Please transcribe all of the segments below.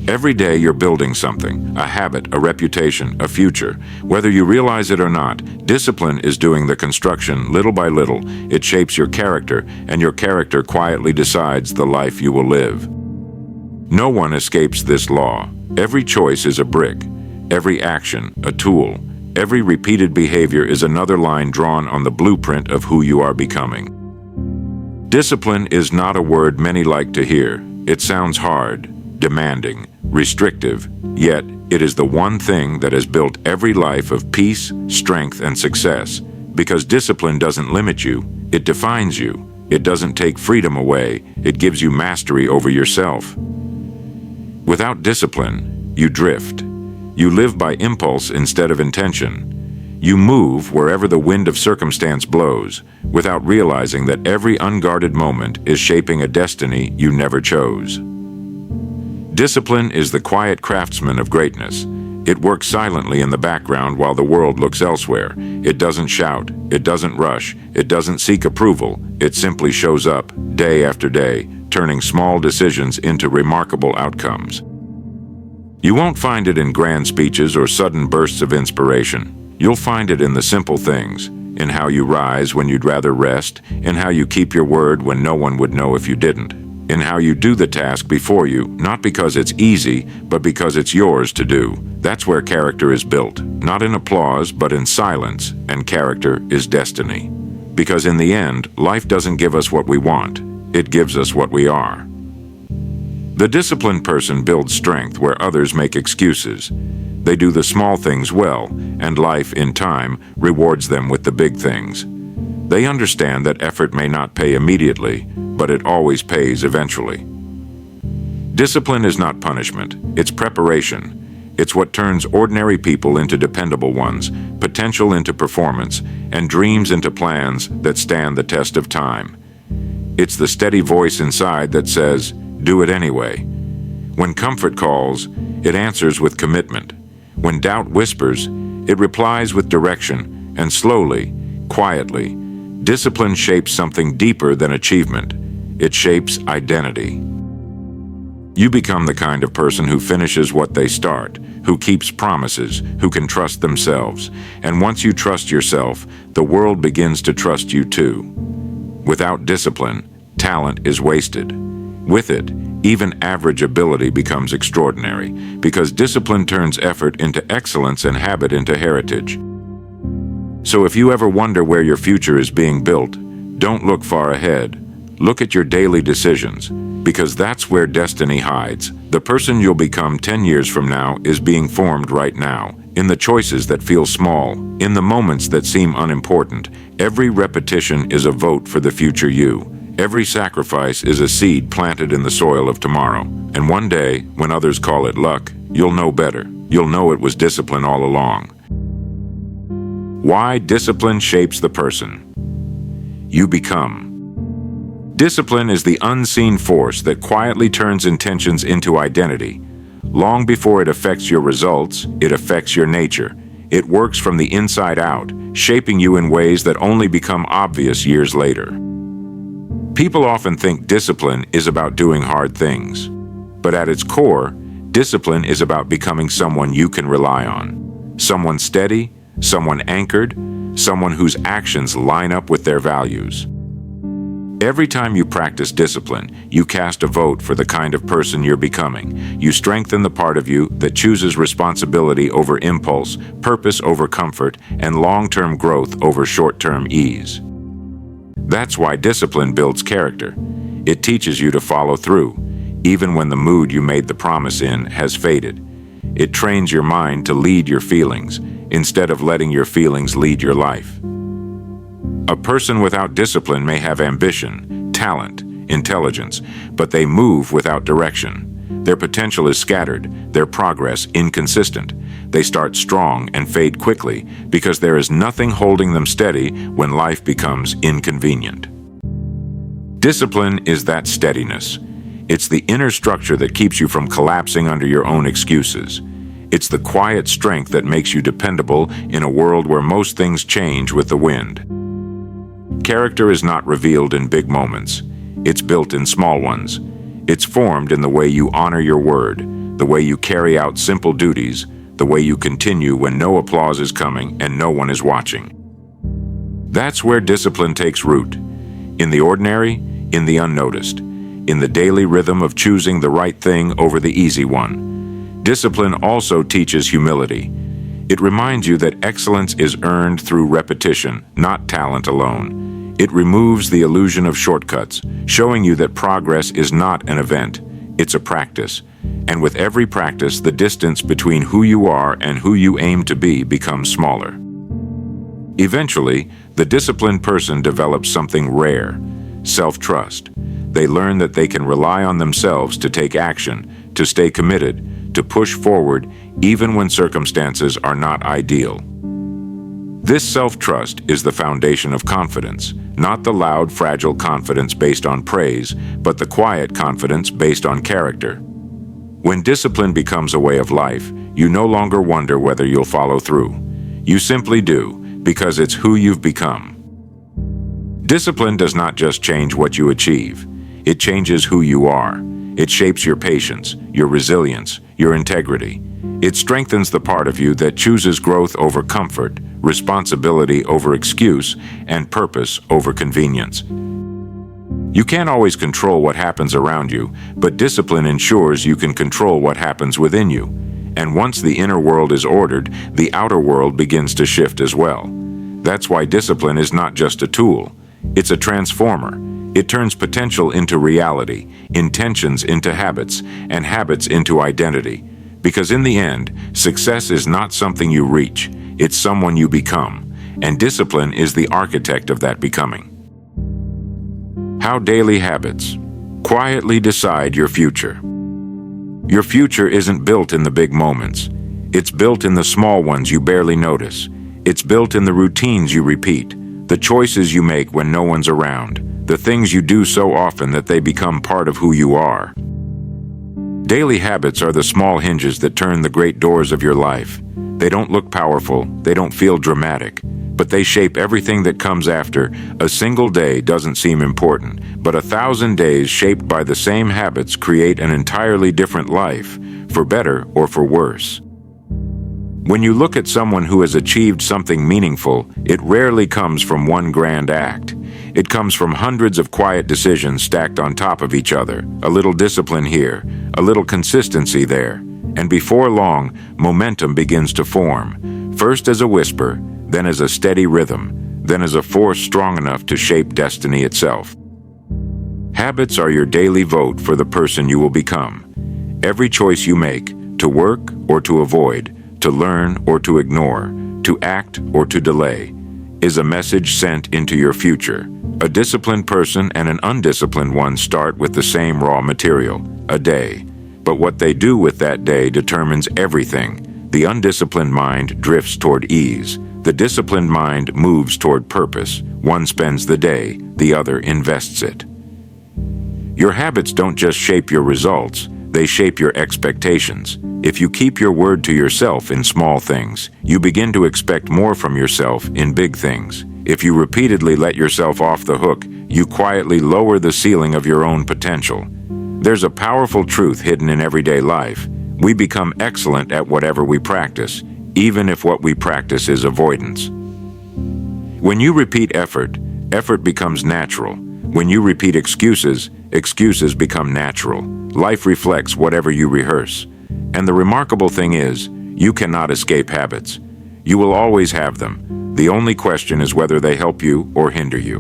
Every day you're building something, a habit, a reputation, a future. Whether you realize it or not, discipline is doing the construction little by little. It shapes your character, and your character quietly decides the life you will live. No one escapes this law. Every choice is a brick, every action a tool, every repeated behavior is another line drawn on the blueprint of who you are becoming. Discipline is not a word many like to hear. It sounds hard, demanding, restrictive, yet it is the one thing that has built every life of peace, strength, and success. Because discipline doesn't limit you, it defines you. It doesn't take freedom away, it gives you mastery over yourself. Without discipline, you drift. You live by impulse instead of intention. You move wherever the wind of circumstance blows, without realizing that every unguarded moment is shaping a destiny you never chose. Discipline is the quiet craftsman of greatness. It works silently in the background while the world looks elsewhere. It doesn't shout, it doesn't rush, it doesn't seek approval. It simply shows up, day after day, turning small decisions into remarkable outcomes. You won't find it in grand speeches or sudden bursts of inspiration. You'll find it in the simple things, in how you rise when you'd rather rest, in how you keep your word when no one would know if you didn't, in how you do the task before you, not because it's easy, but because it's yours to do. That's where character is built, not in applause, but in silence, and character is destiny. Because in the end, life doesn't give us what we want, it gives us what we are. The disciplined person builds strength where others make excuses. They do the small things well, and life, in time, rewards them with the big things. They understand that effort may not pay immediately, but it always pays eventually. Discipline is not punishment, it's preparation. It's what turns ordinary people into dependable ones, potential into performance, and dreams into plans that stand the test of time. It's the steady voice inside that says, "Do it anyway." When comfort calls, it answers with commitment. When doubt whispers, it replies with direction, and slowly, quietly, discipline shapes something deeper than achievement. It shapes identity. You become the kind of person who finishes what they start, who keeps promises, who can trust themselves. And once you trust yourself, the world begins to trust you too. Without discipline, talent is wasted. With it, even average ability becomes extraordinary, because discipline turns effort into excellence and habit into heritage. So if you ever wonder where your future is being built, don't look far ahead. Look at your daily decisions, because that's where destiny hides. The person you'll become 10 years from now is being formed right now, in the choices that feel small, in the moments that seem unimportant. Every repetition is a vote for the future you. Every sacrifice is a seed planted in the soil of tomorrow. And one day, when others call it luck, you'll know better. You'll know it was discipline all along. Why discipline shapes the person you become. Discipline is the unseen force that quietly turns intentions into identity. Long before it affects your results, it affects your nature. It works from the inside out, shaping you in ways that only become obvious years later. People often think discipline is about doing hard things. But at its core, discipline is about becoming someone you can rely on. Someone steady, someone anchored, someone whose actions line up with their values. Every time you practice discipline, you cast a vote for the kind of person you're becoming. You strengthen the part of you that chooses responsibility over impulse, purpose over comfort, and long-term growth over short-term ease. That's why discipline builds character. It teaches you to follow through, even when the mood you made the promise in has faded. It trains your mind to lead your feelings, instead of letting your feelings lead your life. A person without discipline may have ambition, talent, intelligence, but they move without direction. Their potential is scattered, their progress inconsistent. They start strong and fade quickly because there is nothing holding them steady when life becomes inconvenient. Discipline is that steadiness. It's the inner structure that keeps you from collapsing under your own excuses. It's the quiet strength that makes you dependable in a world where most things change with the wind. Character is not revealed in big moments. It's built in small ones. It's formed in the way you honor your word, the way you carry out simple duties, the way you continue when no applause is coming and no one is watching. That's where discipline takes root. In the ordinary, in the unnoticed, in the daily rhythm of choosing the right thing over the easy one. Discipline also teaches humility. It reminds you that excellence is earned through repetition, not talent alone. It removes the illusion of shortcuts, showing you that progress is not an event, it's a practice. And with every practice, the distance between who you are and who you aim to be becomes smaller. Eventually, the disciplined person develops something rare: self-trust. They learn that they can rely on themselves to take action, to stay committed, to push forward, even when circumstances are not ideal. This self-trust is the foundation of confidence, not the loud, fragile confidence based on praise, but the quiet confidence based on character. When discipline becomes a way of life, you no longer wonder whether you'll follow through. You simply do, because it's who you've become. Discipline does not just change what you achieve. It changes who you are. It shapes your patience, your resilience, your integrity. It strengthens the part of you that chooses growth over comfort, responsibility over excuse, and purpose over convenience. You can't always control what happens around you, but discipline ensures you can control what happens within you. And once the inner world is ordered, the outer world begins to shift as well. That's why discipline is not just a tool. It's a transformer. It turns potential into reality, intentions into habits, and habits into identity. Because in the end, success is not something you reach, it's someone you become. And discipline is the architect of that becoming. How daily habits quietly decide your future. Your future isn't built in the big moments. It's built in the small ones you barely notice. It's built in the routines you repeat, the choices you make when no one's around, the things you do so often that they become part of who you are. Daily habits are the small hinges that turn the great doors of your life. They don't look powerful, they don't feel dramatic, but they shape everything that comes after. A single day doesn't seem important, but 1,000 days shaped by the same habits create an entirely different life, for better or for worse. When you look at someone who has achieved something meaningful, it rarely comes from one grand act. It comes from hundreds of quiet decisions stacked on top of each other, a little discipline here, a little consistency there, and before long, momentum begins to form, first as a whisper, then as a steady rhythm, then as a force strong enough to shape destiny itself. Habits are your daily vote for the person you will become. Every choice you make, to work or to avoid, to learn or to ignore, to act or to delay, is a message sent into your future. A disciplined person and an undisciplined one start with the same raw material, a day. But what they do with that day determines everything. The undisciplined mind drifts toward ease. The disciplined mind moves toward purpose. One spends the day, the other invests it. Your habits don't just shape your results, they shape your expectations. If you keep your word to yourself in small things, you begin to expect more from yourself in big things. If you repeatedly let yourself off the hook, you quietly lower the ceiling of your own potential. There's a powerful truth hidden in everyday life. We become excellent at whatever we practice, even if what we practice is avoidance. When you repeat effort, effort becomes natural. When you repeat excuses, excuses become natural. Life reflects whatever you rehearse. And the remarkable thing is, you cannot escape habits. You will always have them. The only question is whether they help you or hinder you.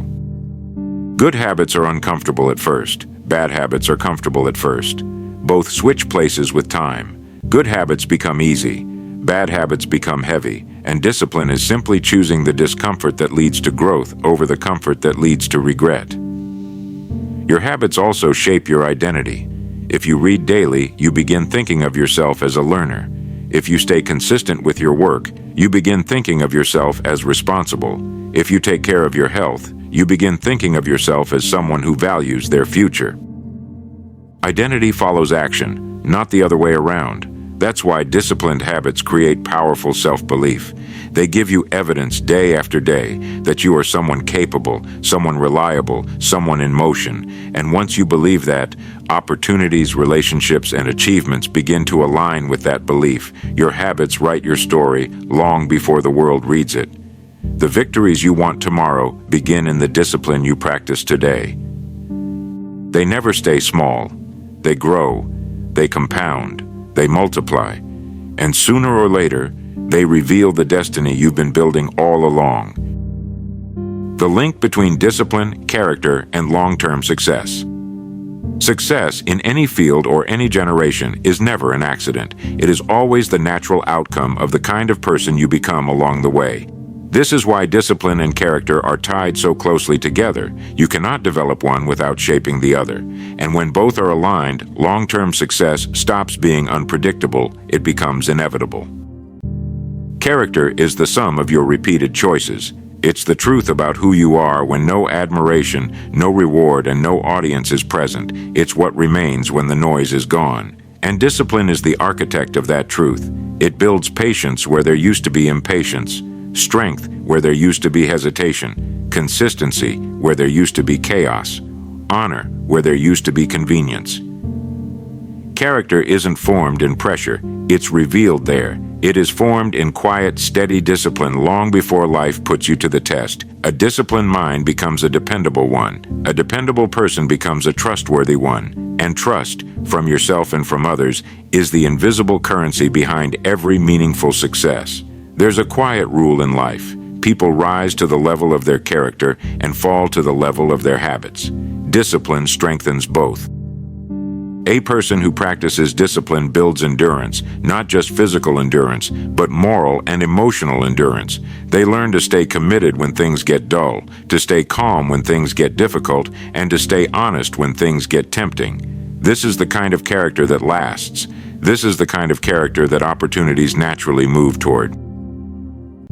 Good habits are uncomfortable at first. Bad habits are comfortable at first. Both switch places with time. Good habits become easy. Bad habits become heavy. And discipline is simply choosing the discomfort that leads to growth over the comfort that leads to regret. Your habits also shape your identity. If you read daily, you begin thinking of yourself as a learner. If you stay consistent with your work, you begin thinking of yourself as responsible. If you take care of your health, you begin thinking of yourself as someone who values their future. Identity follows action, not the other way around. That's why disciplined habits create powerful self-belief. They give you evidence day after day that you are someone capable, someone reliable, someone in motion. And once you believe that, opportunities, relationships, and achievements begin to align with that belief. Your habits write your story long before the world reads it. The victories you want tomorrow begin in the discipline you practice today. They never stay small. They grow, they compound, they multiply, and sooner or later, they reveal the destiny you've been building all along. The link between discipline, character, and long-term success. Success in any field or any generation is never an accident. It is always the natural outcome of the kind of person you become along the way. This is why discipline and character are tied so closely together. You cannot develop one without shaping the other. And when both are aligned, long-term success stops being unpredictable, it becomes inevitable. Character is the sum of your repeated choices. It's the truth about who you are when no admiration, no reward, and no audience is present. It's what remains when the noise is gone. And discipline is the architect of that truth. It builds patience where there used to be impatience, strength where there used to be hesitation, consistency where there used to be chaos, honor where there used to be convenience. Character isn't formed in pressure, it's revealed there. It is formed in quiet, steady discipline long before life puts you to the test. A disciplined mind becomes a dependable one. A dependable person becomes a trustworthy one. And trust, from yourself and from others, is the invisible currency behind every meaningful success. There's a quiet rule in life. People rise to the level of their character and fall to the level of their habits. Discipline strengthens both. A person who practices discipline builds endurance, not just physical endurance, but moral and emotional endurance. They learn to stay committed when things get dull, to stay calm when things get difficult, and to stay honest when things get tempting. This is the kind of character that lasts. This is the kind of character that opportunities naturally move toward.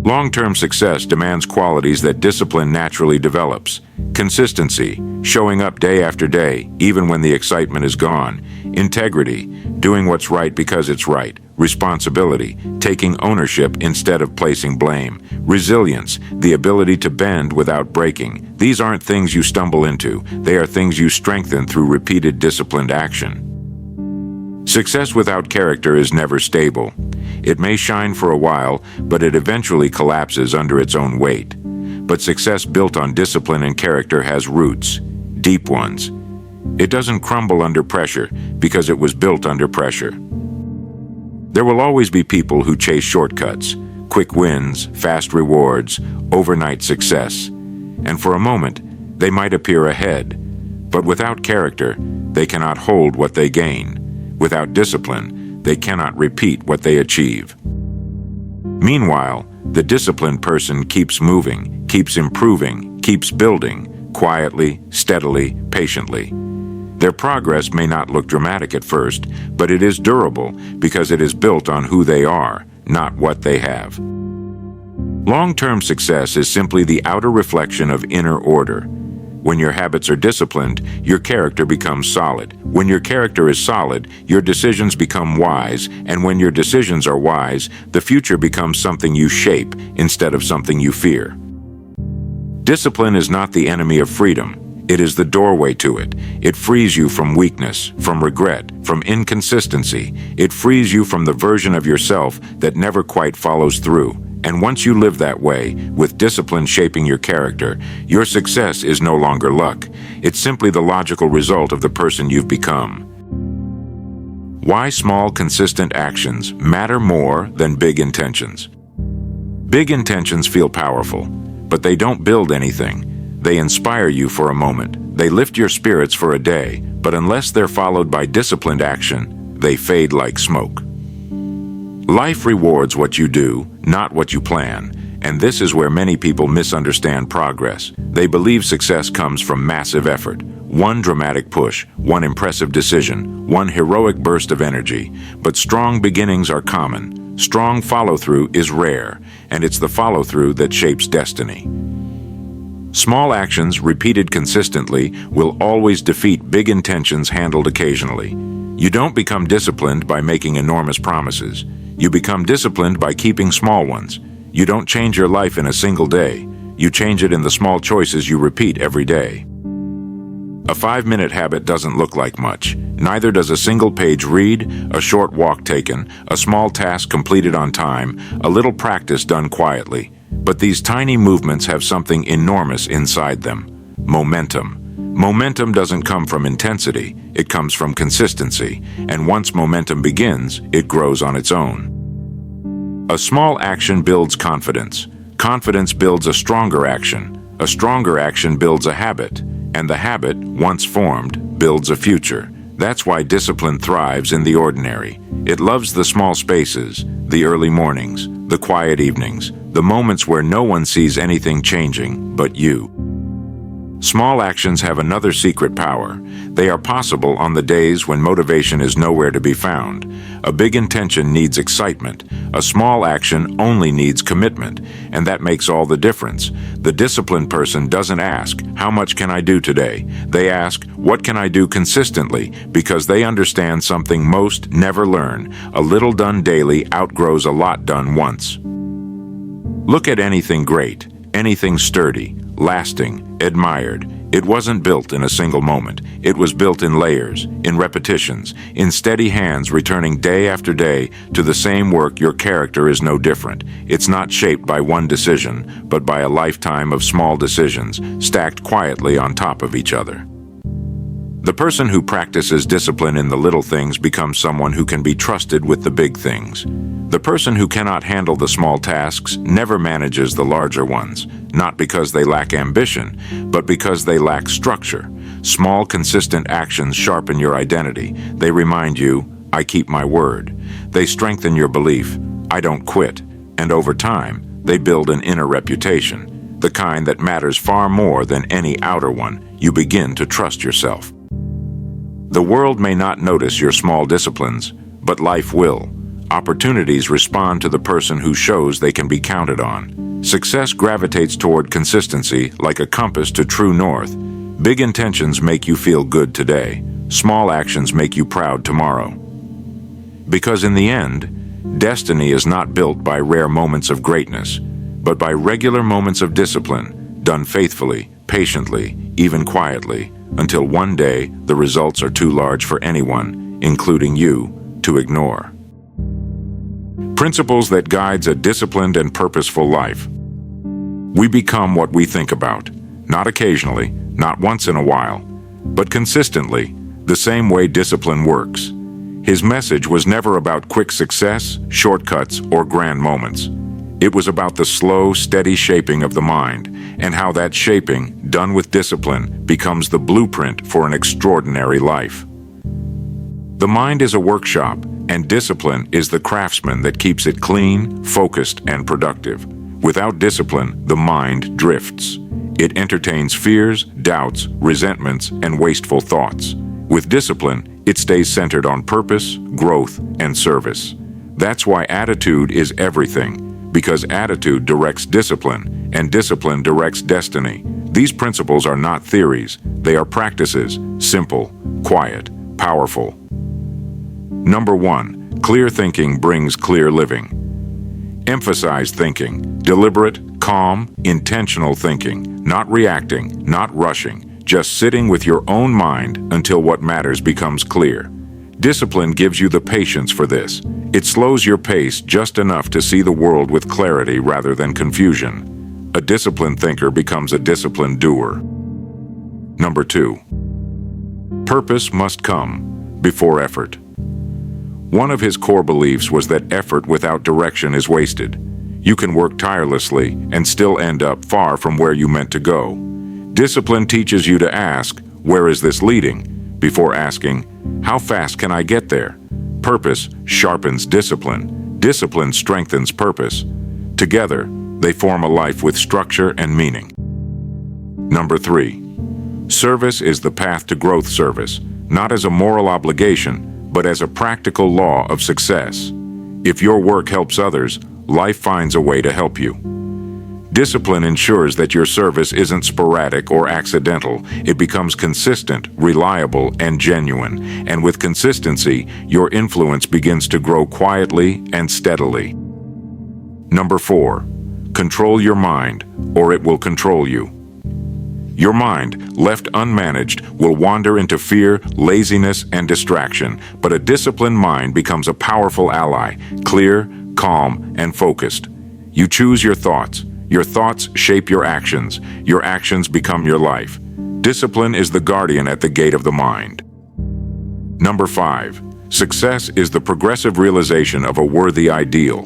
Long-term success demands qualities that discipline naturally develops. Consistency, showing up day after day, even when the excitement is gone. Integrity, doing what's right because it's right. Responsibility, taking ownership instead of placing blame. Resilience, the ability to bend without breaking. These aren't things you stumble into. They are things you strengthen through repeated disciplined action. Success without character is never stable. It may shine for a while, but it eventually collapses under its own weight. But success built on discipline and character has roots, deep ones. It doesn't crumble under pressure because it was built under pressure. There will always be people who chase shortcuts, quick wins, fast rewards, overnight success. And for a moment, they might appear ahead. But without character, they cannot hold what they gain. Without discipline, they cannot repeat what they achieve. Meanwhile, the disciplined person keeps moving, keeps improving, keeps building, quietly, steadily, patiently. Their progress may not look dramatic at first, but it is durable because it is built on who they are, not what they have. Long-term success is simply the outer reflection of inner order. When your habits are disciplined, your character becomes solid. When your character is solid, your decisions become wise, and when your decisions are wise, the future becomes something you shape instead of something you fear. Discipline is not the enemy of freedom. It is the doorway to it. It frees you from weakness, from regret, from inconsistency. It frees you from the version of yourself that never quite follows through. And once you live that way, with discipline shaping your character, your success is no longer luck. It's simply the logical result of the person you've become. Why small, consistent actions matter more than big intentions. Big intentions feel powerful, but they don't build anything. They inspire you for a moment. They lift your spirits for a day, but unless they're followed by disciplined action, they fade like smoke. Life rewards what you do, not what you plan, and this is where many people misunderstand progress. They believe success comes from massive effort, one dramatic push, one impressive decision, one heroic burst of energy. But strong beginnings are common. Strong follow-through is rare, and it's the follow-through that shapes destiny. Small actions repeated consistently will always defeat big intentions handled occasionally. You don't become disciplined by making enormous promises. You become disciplined by keeping small ones. You don't change your life in a single day. You change it in the small choices you repeat every day. A 5-minute habit doesn't look like much. Neither does a single page read, a short walk taken, a small task completed on time, a little practice done quietly. But these tiny movements have something enormous inside them: momentum. Momentum doesn't come from intensity, it comes from consistency, and once momentum begins, it grows on its own. A small action builds confidence. Confidence builds a stronger action. A stronger action builds a habit, and the habit, once formed, builds a future. That's why discipline thrives in the ordinary. It loves the small spaces, the early mornings, the quiet evenings, the moments where no one sees anything changing but you. Small actions have another secret power. They are possible on the days when motivation is nowhere to be found. A big intention needs excitement. A small action only needs commitment, and that makes all the difference. The disciplined person doesn't ask, "How much can I do today?" They ask, "What can I do consistently?" because they understand something most never learn. A little done daily outgrows a lot done once. Look at anything great, anything sturdy, lasting, admired. It wasn't built in a single moment. It was built in layers, in repetitions, in steady hands returning day after day to the same work. Your character is no different. It's not shaped by one decision, but by a lifetime of small decisions, stacked quietly on top of each other. The person who practices discipline in the little things becomes someone who can be trusted with the big things. The person who cannot handle the small tasks never manages the larger ones, not because they lack ambition, but because they lack structure. Small, consistent actions sharpen your identity. They remind you, "I keep my word." They strengthen your belief, "I don't quit." And over time, they build an inner reputation, the kind that matters far more than any outer one. You begin to trust yourself. The world may not notice your small disciplines, but life will. Opportunities respond to the person who shows they can be counted on. Success gravitates toward consistency like a compass to true north. Big intentions make you feel good today. Small actions make you proud tomorrow. Because in the end, destiny is not built by rare moments of greatness, but by regular moments of discipline, done faithfully, patiently, even quietly, until one day the results are too large for anyone, including you, to ignore. Principles that guides a disciplined and purposeful life. We become what we think about, not occasionally, not once in a while, but consistently, the same way discipline works. His message was never about quick success, shortcuts, or grand moments. It was about the slow, steady shaping of the mind, and how that shaping, done with discipline, becomes the blueprint for an extraordinary life. The mind is a workshop, and discipline is the craftsman that keeps it clean, focused, and productive. Without discipline, the mind drifts. It entertains fears, doubts, resentments, and wasteful thoughts. With discipline, it stays centered on purpose, growth, and service. That's why attitude is everything, because attitude directs discipline, and discipline directs destiny. These principles are not theories, they are practices, simple, quiet, powerful. Number 1, clear thinking brings clear living. Emphasize thinking, deliberate, calm, intentional thinking, not reacting, not rushing, just sitting with your own mind until what matters becomes clear. Discipline gives you the patience for this. It slows your pace just enough to see the world with clarity rather than confusion. A disciplined thinker becomes a disciplined doer. Number 2, purpose must come before effort. One of his core beliefs was that effort without direction is wasted. You can work tirelessly and still end up far from where you meant to go. Discipline teaches you to ask, "Where is this leading?" before asking, "How fast can I get there?" Purpose sharpens discipline. Discipline strengthens purpose. Together, they form a life with structure and meaning. Number 3, service is the path to growth. Service, not as a moral obligation, but as a practical law of success. If your work helps others, life finds a way to help you. Discipline ensures that your service isn't sporadic or accidental. It becomes consistent, reliable, and genuine. And with consistency, your influence begins to grow quietly and steadily. Number 4. Control your mind, or it will control you. Your mind, left unmanaged, will wander into fear, laziness, and distraction, but a disciplined mind becomes a powerful ally, clear, calm, and focused. You choose your thoughts. Your thoughts shape your actions become your life. Discipline is the guardian at the gate of the mind. Number 5. Success is the progressive realization of a worthy ideal.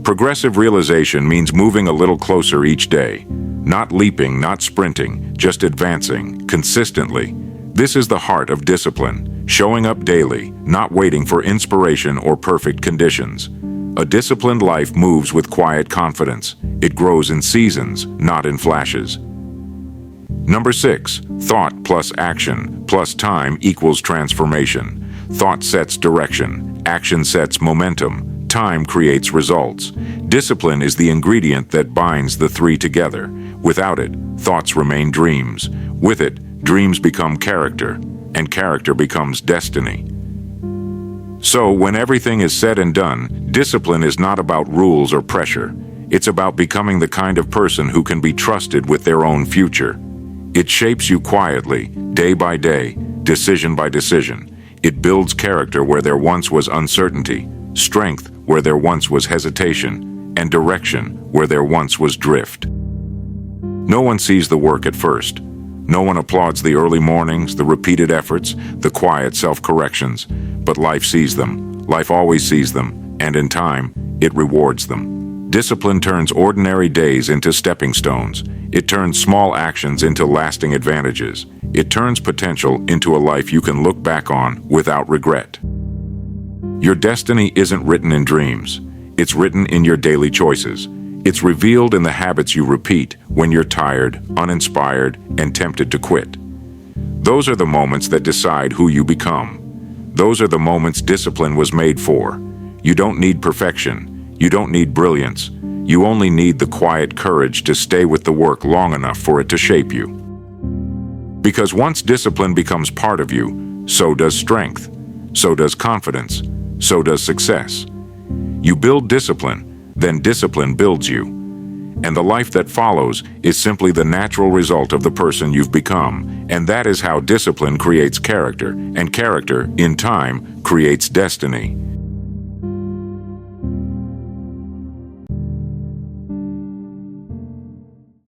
Progressive realization means moving a little closer each day. Not leaping, not sprinting, just advancing, consistently. This is the heart of discipline, showing up daily, not waiting for inspiration or perfect conditions. A disciplined life moves with quiet confidence. It grows in seasons, not in flashes. Number 6. Thought plus action plus time equals transformation. Thought sets direction. Action sets momentum. Time creates results. Discipline is the ingredient that binds the three together. Without it, thoughts remain dreams. With it, dreams become character, and character becomes destiny. So, when everything is said and done, discipline is not about rules or pressure. It's about becoming the kind of person who can be trusted with their own future. It shapes you quietly, day by day, decision by decision. It builds character where there once was uncertainty, strength where there once was hesitation, and direction where there once was drift. No one sees the work at first. No one applauds the early mornings, the repeated efforts, the quiet self-corrections. But life sees them. Life always sees them, and in time, it rewards them. Discipline turns ordinary days into stepping stones. It turns small actions into lasting advantages. It turns potential into a life you can look back on without regret. Your destiny isn't written in dreams. It's written in your daily choices. It's revealed in the habits you repeat when you're tired, uninspired, and tempted to quit. Those are the moments that decide who you become. Those are the moments discipline was made for. You don't need perfection. You don't need brilliance. You only need the quiet courage to stay with the work long enough for it to shape you. Because once discipline becomes part of you, so does strength, so does confidence, so does success. You build discipline, then discipline builds you. And the life that follows is simply the natural result of the person you've become. And that is how discipline creates character, and character, in time, creates destiny.